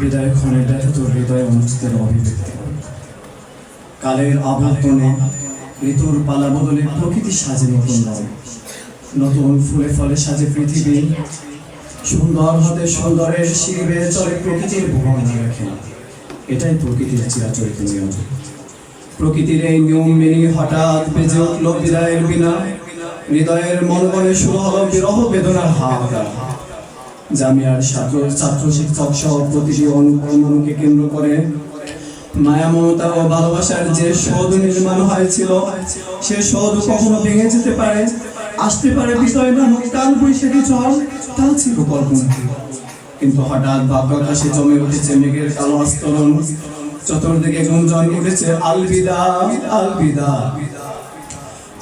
বিদায় ক্ষণে ব্যথিত হৃদয় অনুষ্ঠিতের অভিব্যক্তি। কালের আবর্তনে ঋতুর পালা বদলে প্রকৃতি সাজে নতুন রং, নতুন ফুলে ফলে সাজে পৃথিবী। সুন্দর হতে সুন্দরের শিবে চলে প্রকৃতির ভুবন রাখে। এটাই প্রকৃতির চিরাচরিত নিয়ম। প্রকৃতির এই নিয়ম মেনে হঠাৎ বেজে উঠল বিদায়ের বিনা। হৃদয়ের মনবনে শুরু হলো বিরহ বেদনার হাহাকার। জামিয়ার ছাত্র শিক্ষক সহ প্রতিটি অনুকে কেন্দ্র করে মায়া মমতা ও ভালোবাসার যে সৌধ নির্মাণ হয়েছিল, সে সৌধ কখনো ভেঙে যেতে পারে। আসতে পারে বিজয় নামক কাল বৈশাখী ঝড়, তা ছিল কল্পনা। কিন্তু হঠাৎ বাক্যাকাশে জমে উঠেছে মেঘের কালো আস্তরণ। চতুর্দিকে গুঞ্জন উঠেছে আলবিদা আলবিদা।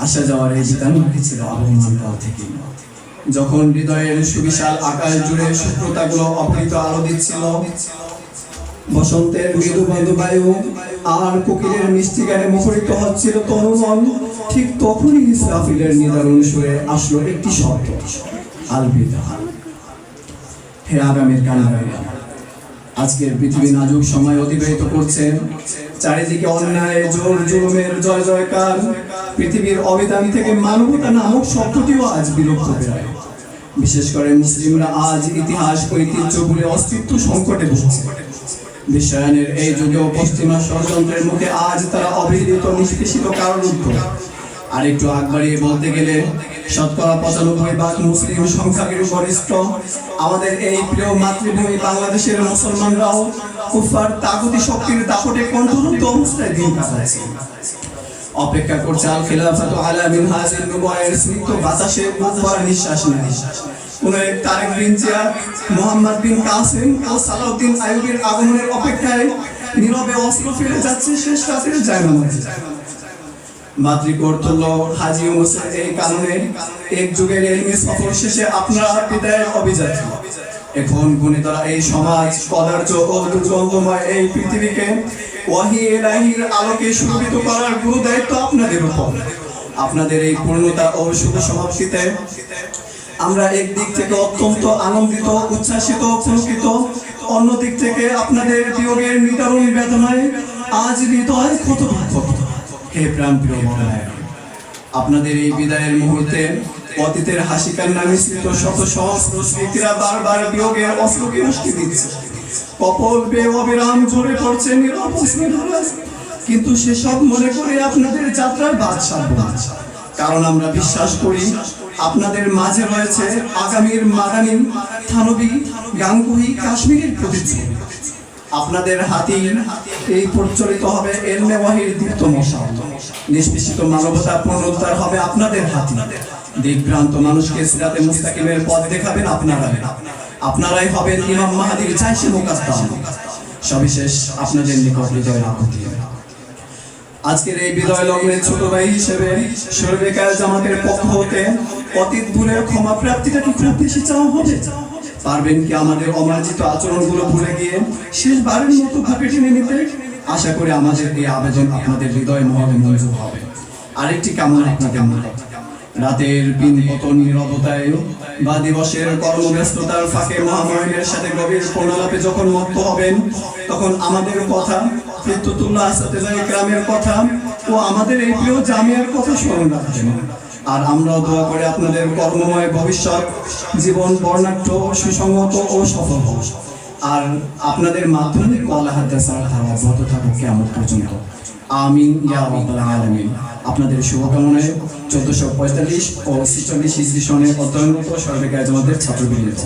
আসা যাওয়ার এই বিধান ছিল আবহমান কাল থেকে, যখন হৃদয়ের সুবিশাল আকাশ জুড়ে শুভ্রতাগুলো অপহৃত আলো দিচ্ছিল। বসন্তের মৃদু মৃদু বায়ু আর কোকিলের মিষ্টি গানে মুখরিত হচ্ছিল তনুমন। ঠিক তখনই ইসরাফিলের নিদারুণ সুরে আসলো একটি শব্দ, আলবিদা। হে আগামীর কান্ডারীরা, আজকের পৃথিবী নাজুক সময় অতিবাহিত করছে। চারিদিকে অন্যায় জোর জুলুমের জয় জয়কার। পৃথিবীর অবিধান থেকে মানবতা নামক শব্দটিও আজ বিলুপ্ত প্রায়। বিশেষ করে মুসলিমরা আজ ইতিহাস ঐতিহ্য বলে অস্তিত্ব সংকটে ভুগছে। বিশ্বায়নের এই যুগেও পশ্চিমা ষড়যন্ত্রের মুখে আজ তারা অবিদিত নিষ্পেষিত কারণুদ্ধ। আর একটু আগ বাড়িয়ে বলতে গেলে ৯৫% মুসলিম সংখ্যাগুরু গরিষ্ঠ আমাদের এই প্রিয় মাতৃভূমি বাংলাদেশের মুসলমানরাও কুফার তাগুতি শক্তির দাপটে কণ্ঠরুদ্ধ অবস্থায় দিন কাটাচ্ছে। অপেক্ষা করছে আল খিলাফাত আলা মিনহাজিল নবুওয়ার স্নিগ্ধ বাতাসে বুক ভরা নিঃশ্বাস নেয়। কোন এক তারেক বিন জিয়াদ, মোহাম্মদ বিন কাসেম ও সালাউদ্দিন আইয়ুবীর আগমনের অপেক্ষায় নীরবে অস্ত্র ফেলে যাচ্ছে শেষ রাতের জায়নামাজে। মাতৃকর্তব্য হাজী ইউনূসের এই কারণে এক যুগের এলমি সফর শেষে আপনারা বিদায়ের অভিযাত্রী। এখন গুণীতরা এই সমাজ পদার্থ ও দুর্গন্ধময় এই পৃথিবীকে ওয়াহী ইলাহির আলোকে সুরভিত করার গুরু দায়িত্ব আপনাদের উপর। আপনাদের এই পূর্ণতা ও শুভ সমাপ্তিতে আমরা একদিক থেকে অত্যন্ত আনন্দিত, উচ্ছ্বাসিত, পুলকিত। অন্য দিক থেকে আপনাদের বিয়োগের নিদারুণ বেদনায় আজ হৃদয় ক্ষতবিক্ষত। হে প্রাণপ্রিয় মহানায়ক, আপনাদের এই বিদায়ের মুহূর্তে অতীতের হাসি কান্না মিশ্রিত শত সহস্র স্মৃতিরা বারবার বিয়োগের অশ্রুকে উস্কে দিচ্ছে। কপল বেয়ে অবিরাম ঝরে পড়ছে নীরব অশ্রুধারা। কিন্তু সেসব মনে করে আপনাদের যাত্রার বাদ সাধব না, কারণ আমরা বিশ্বাস করি আপনাদের মাঝে রয়েছে আগামীর মাদানী, থানবী, গাঙ্গুহি, কাশ্মীরের প্রতিচ্ছবি। আপনাদের হাতে এই প্রচলিত হবে এলমে ওয়াহির দীপ্ত মশাল। নিষ্পেষিত মানবতা পুনরুদ্ধার হবে আপনাদের হাতে। দিকভ্রান্ত মানুষকে সিরাতে মুস্তাকিমের পথ দেখাবেন আপনারা। আপনারাই হবেন ইমাম মাহদীর জাইশে মুকাদ্দাম। সবিশেষ আপনাদের নিকট হৃদয় রাখতে। আজকের এই বিদায় লগ্নে ছোট ভাই হিসেবে শরীয়কার জামাতের পক্ষ হতে অতীত ভুলের ক্ষমা প্রাপ্তিটা কি খুব বেশি চাওয়া হবে? পারবেন কি আমাদের অমার্জিত আচরণগুলো ভুলে গিয়ে শেষবারের মতো ভাবে টেনে নিতে? আশা করি আমাদের এই আবেদন আপনাদের হৃদয় মহলে মঞ্জুর হবে। আরেকটি কামনা আপনাদের মনে, রাতের দিন পতন নীরবতায় বা দিবসের কর্মব্যস্ততার ফাঁকে মহামহিমের সাথে গভীর ফোনালাপে যখন মত্ত হবেন, তখন আমাদের কথা, ফিততুল্লাহ আসাতেজায়ে কেরামের কথা ও আমাদের এই প্রিয় জামিয়ার কথা স্মরণ রাখবেন। আর আমরাও দোয়া করে আপনাদের কর্মময় ভবিষ্যৎ জীবন বর্ণাঢ্য, সুসংহত ও সফল হোক। আর আপনাদের মাধ্যমে ওয়ালা হাদাসার ধারা অব্যাহত থাকুক কিয়ামত পর্যন্ত। আমিন ইয়া রাব্বাল আলামিন। আপনাদের শুভকামনায় 1445 ও 46 হিজরি সনে অধ্যয়নরত শরীয়কার জামাতের ছাত্রবৃন্দ।